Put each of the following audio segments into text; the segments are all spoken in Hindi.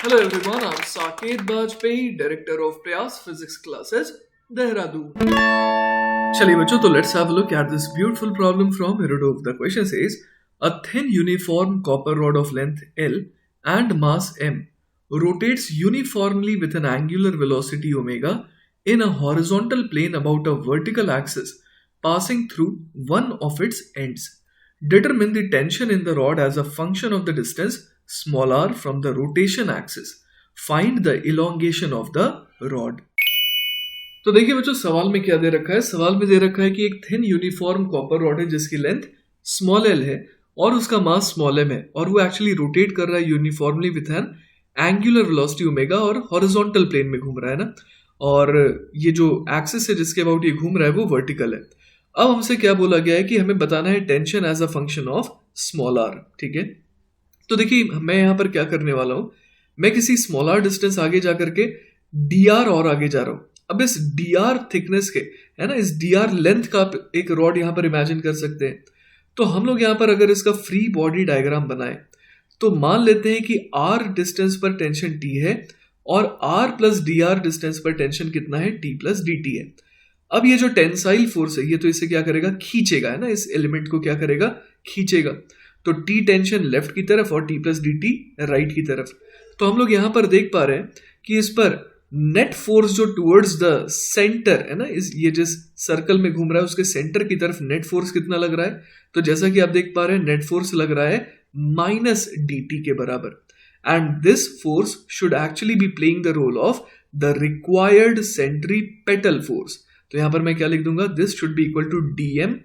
Hello everyone, I'm Saket Bajpayee, Director of Prayas Physics Classes, Dehradun. चलिए बच्चों, तो let's have a look at this beautiful problem from Irodov. The question says, a thin uniform copper rod of length L and mass M rotates uniformly with an angular velocity omega in a horizontal plane about a vertical axis passing through one of its ends. Determine the tension in the rod as a function of the distance small r from the rotation axis. Find the elongation of the rod. तो देखिए बच्चों, सवाल में क्या दे रखा है। सवाल में दे रखा है कि एक थिन यूनिफॉर्म कॉपर रॉड है जिसकी लेंथ स्मॉल एल है और उसका मास स्मॉल एम है और वो एक्चुअली रोटेट कर रहा है uniformly with an angular velocity omega और हॉरिजॉन्टल प्लेन में घूम रहा है ना। और ये जो एक्सिस है जिसके अबाउट ये घूम रहा है वो वर्टिकल है। अब हमसे क्या बोला गया है कि हमें बताना है tension as a function of small R. ठीक है, तो देखिए मैं यहाँ पर क्या करने वाला हूँ, मैं किसी स्मॉल आर डिस्टेंस आगे जा करके डी आर और आगे जा रहा हूँ। अब इस डी आर थिकनेस के, है ना, इस डी आर लेंथ का एक रॉड यहाँ पर इमेजिन कर सकते हैं। तो हम लोग यहाँ पर अगर इसका फ्री बॉडी डायग्राम बनाए तो मान लेते हैं कि आर डिस्टेंस पर टेंशन टी है और R plus D R distance पर टेंशन कितना है, टी प्लस डी टी है। अब ये जो टेंसाइल फोर्स है ये तो इसे क्या करेगा, खींचेगा, है ना, इस एलिमेंट को क्या करेगा, खींचेगा। तो टी टेंशन लेफ्ट की तरफ और T plus D T right की तरफ। तो हम लोग यहाँ पर देख पा रहे हैं कि इस पर नेट फोर्स जो टुवर्ड्स द सेंटर है ना, इस ये जिस सर्कल में घूम रहा है उसके सेंटर की तरफ नेट फोर्स कितना लग रहा है, तो जैसा कि आप देख पा रहे हैं नेट फोर्स लग रहा है माइनस डी टी के बराबर। And this force should actually be playing the role of the required centripetal force. तो यहां पर मैं क्या लिख दूंगा, this should be equal to D M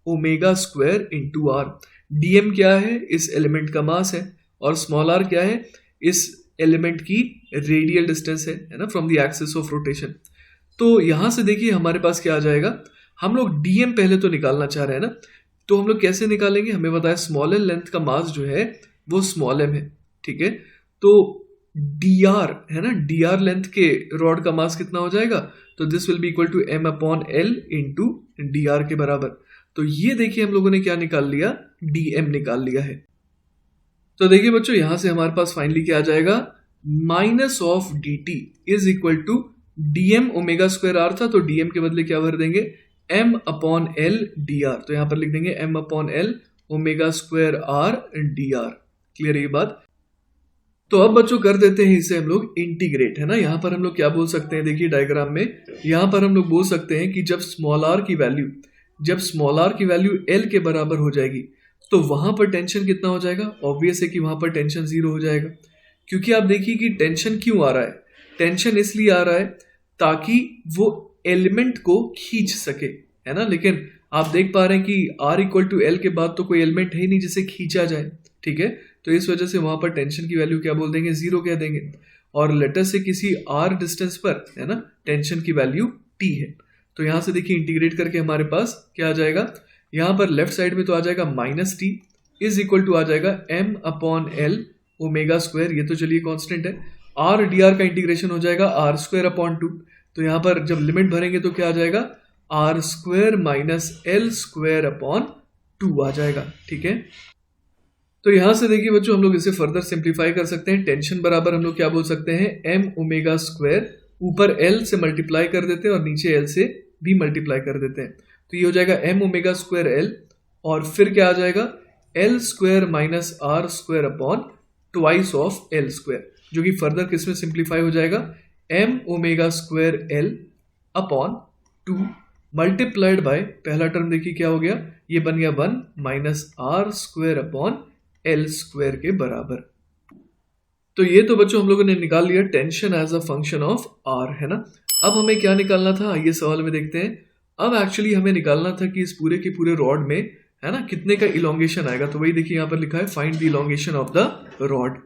omega square into R. DM क्या है, इस एलिमेंट का मास है, और स्मॉल आर क्या है, इस एलिमेंट की रेडियल डिस्टेंस है ना, from the axis of rotation. तो यहां से देखिए हमारे पास क्या आ जाएगा, हम लोग डीएम पहले तो निकालना चाह रहे हैं ना, तो हम लोग कैसे निकालेंगे, हमें बताया स्मॉल एल लेंथ का मास जो है वो स्मॉल एम है। ठीक है, तो डी आर है ना, डी आर लेंथ के रॉड का मास कितना हो जाएगा, तो this will be equal to M upon L into D R के बराबर। तो ये देखिए हम लोगों ने क्या निकाल लिया, डी एम निकाल लिया है। तो देखिए बच्चों, यहां से हमारे पास फाइनली क्या आ जाएगा, minus of D T is equal to DM omega square R था, तो डीएम के बदले क्या भर देंगे, M upon L D R. तो यहां पर लिख देंगे M upon L omega square R D R. Clear है ये बात। तो अब बच्चों कर देते हैं इसे हम लोग इंटीग्रेट, है ना। यहां पर हम लोग क्या बोल सकते हैं, देखिए डायग्राम में यहां पर हम लोग बोल सकते हैं कि जब स्मॉल आर की वैल्यू एल के बराबर हो जाएगी तो वहां पर टेंशन कितना हो जाएगा, ऑब्वियस है कि वहां पर टेंशन जीरो हो जाएगा। क्योंकि आप देखिए कि टेंशन क्यों आ रहा है, टेंशन इसलिए आ रहा है ताकि वो एलिमेंट को खींच सके, है ना। लेकिन आप देख पा रहे हैं कि आर इक्वल टू एल के बाद तो कोई एलिमेंट है ही नहीं जिसे खींचा जाए। ठीक है, तो इस वजह से वहां पर टेंशन की वैल्यू क्या बोल देंगे, जीरो कह देंगे। और लेटर से किसी आर डिस्टेंस पर, है ना, टेंशन की वैल्यू टी है। तो यहां से देखिए इंटीग्रेट करके हमारे पास क्या आ जाएगा, यहां पर लेफ्ट साइड में तो आ जाएगा minus t is equal to आ जाएगा m upon L omega square, ये तो चलिए कांस्टेंट है। आर डी आर का इंटीग्रेशन हो जाएगा आर स्क्वायर अपॉन टू। तो यहां पर जब लिमिट भरेंगे तो क्या आ जाएगा, r square minus l square upon two आ जाएगा। ठीक है, तो यहां से देखिए बच्चों हम लोग इसे फर्दर सिंप्लीफाई कर सकते हैं। टेंशन बराबर हम लोग क्या बोल सकते हैं, एम ओमेगा स्क्वायर, ऊपर एल से मल्टीप्लाई कर देते हैं और नीचे एल से भी मल्टीप्लाई कर देते हैं। तो ये हो जाएगा एम ओमेगा स्क्वायर एल, और फिर क्या आ जाएगा, L square minus R square upon twice of L square, जो कि फर्दर किस में सिंप्लीफाई हो जाएगा, M omega square L upon two multiplied by पहला टर्म देखिए क्या हो गया, ये बन गया one minus R square upon L square के बराबर। तो ये तो बच्चों हम लोगों ने निकाल लिया tension as a function of R, है ना। अब हमें क्या निकालना था, आइए सवाल में देखते हैं। अब एक्चुअली हमें निकालना था कि इस पूरे के पूरे रॉड में, है ना, कितने का इलोंगेशन आएगा। तो वही देखिए यहाँ पर लिखा है find the elongation of the rod.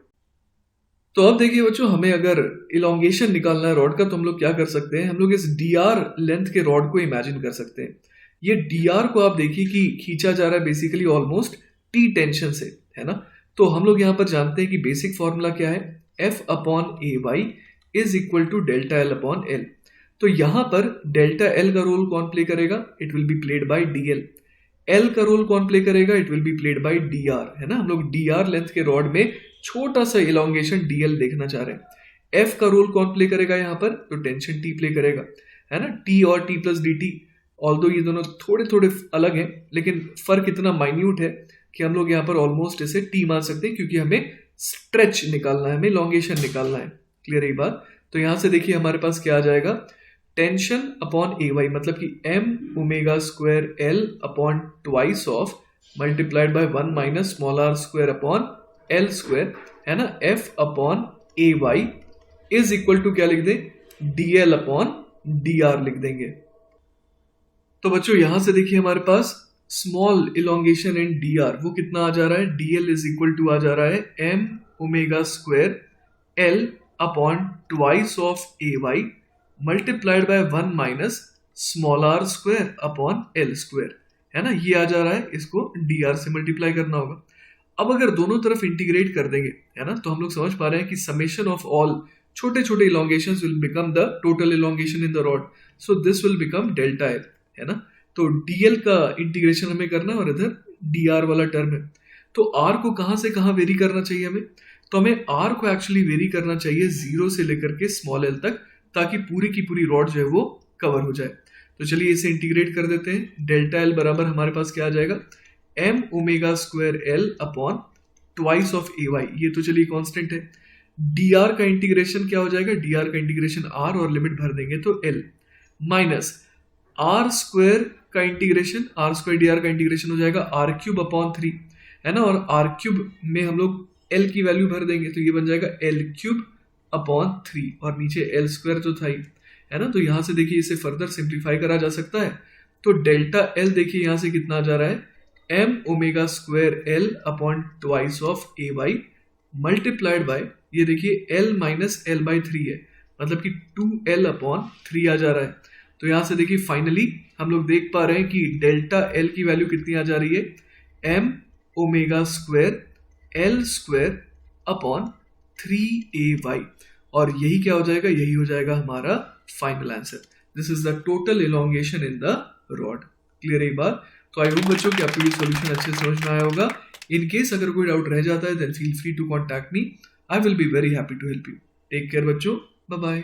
तो अब देखिए बच्चों, हमें अगर इलोंगेशन निकालना है रॉड का तो हम लोग क्या कर सकते हैं, हम लोग इस डी आर लेंथ के रॉड को इमेजिन कर सकते हैं। ये डी आर को आप देखिए कि खींचा जा रहा है बेसिकली ऑलमोस्ट टी टेंशन से, है ना। तो हम लोग यहाँ पर जानते हैं कि बेसिक फॉर्मूला क्या है, F upon A Y is equal to delta L upon L. तो यहां पर डेल्टा एल का रोल कौन प्ले करेगा, it will be played by D L. L का रोल कौन प्ले करेगा, it will be played by D R, है ना। हम लोग डी आर लेंथ के रॉड में छोटा सा इलोंगेशन डीएल देखना चाह रहे हैं। एफ का रोल कौन प्ले करेगा यहाँ पर? तो टेंशन टी प्ले करेगा, है ना। टी और T plus D T, although ये दोनों थोड़े थोड़े अलग हैं, लेकिन फर्क इतना माइन्यूट है कि हम लोग यहाँ पर ऑलमोस्ट इसे टी मान सकते हैं, क्योंकि हमें स्ट्रेच निकालना है, हमें इलोंगेशन निकालना है। क्लियर है ये बात? तो यहाँ से देखिए हमारे पास क्या आ जाएगा, टेंशन अपॉन ए वाई, मतलब कि m omega square L upon twice of multiplied by 1 minus small are square upon L square, है ना, f upon A Y is equal to क्या लिख दें, d l upon d r लिख देंगे। तो बच्चों यहां से देखिए हमारे पास small elongation in d r वो कितना आ जा रहा है, d l is equal to आ जा रहा है M omega square L upon twice of A Y multiplied by 1 minus small are square upon L square, है ना, ये आ जा रहा है, इसको डी आर से मल्टीप्लाई करना होगा। अब अगर दोनों तरफ इंटीग्रेट कर देंगे, है ना, तो हम लोग समझ पा रहे हैं कि समेशन ऑफ ऑल छोटे छोटे elongations will become the total elongation in the rod, so this will become delta l, है ना। तो डीएल का इंटीग्रेशन हमें करना है और इधर डीआर वाला टर्म है। तो आर को कहां से कहां वेरी करना चाहिए हमें, तो हमें आर को एक्चुअली वेरी करना चाहिए 0 से लेकर के स्मॉल एल तक, ताकि पूरी की पूरी रॉड जो है वो कवर हो जाए। तो चलिए इसे इंटीग्रेट कर देते हैं। डेल्टा एल बराबर हमारे पास क्या आ जाएगा, M omega square L upon twice of A Y, ये तो चलिए कांस्टेंट है। डी आर का इंटीग्रेशन क्या हो जाएगा, डी आर का इंटीग्रेशन आर और लिमिट भर देंगे तो एल, माइनस आर स्क्वायर का integration, R square D are का इंटीग्रेशन हो जाएगा आर क्यूब अपॉन 3, है ना, और आर क्यूब में हम लोग एल की वैल्यू भर देंगे तो ये बन जाएगा एल क्यूब अपॉन 3, और नीचे एल स्क्वायर तो था ही, है ना। तो यहां से देखिए इसे फर्दर सिंप्लीफाई करा जा सकता है। तो डेल्टा एल देखिए यहां से कितना आ जा रहा है, M omega square L upon twice of A Y multiplied by, ये देखिए एल माइनस एल बाई 3 है, मतलब कि 2l अपॉन 3 आ जा रहा है। तो यहां से देखिए फाइनली हम लोग देख पा रहे हैं कि डेल्टा एल की वैल्यू कितनी आ जा रही है, M omega square L square upon 3ay, और यही क्या हो जाएगा, यही हो जाएगा हमारा final answer. This is the total elongation in the rod. Clear है बात? तो आई होप बच्चों कि आपको ये सॉल्यूशन अच्छे से समझ में आया होगा। इन केस अगर कोई डाउट रह जाता है then feel free to contact me, I will be very happy to help you. Take care बच्चों, बाय बाय।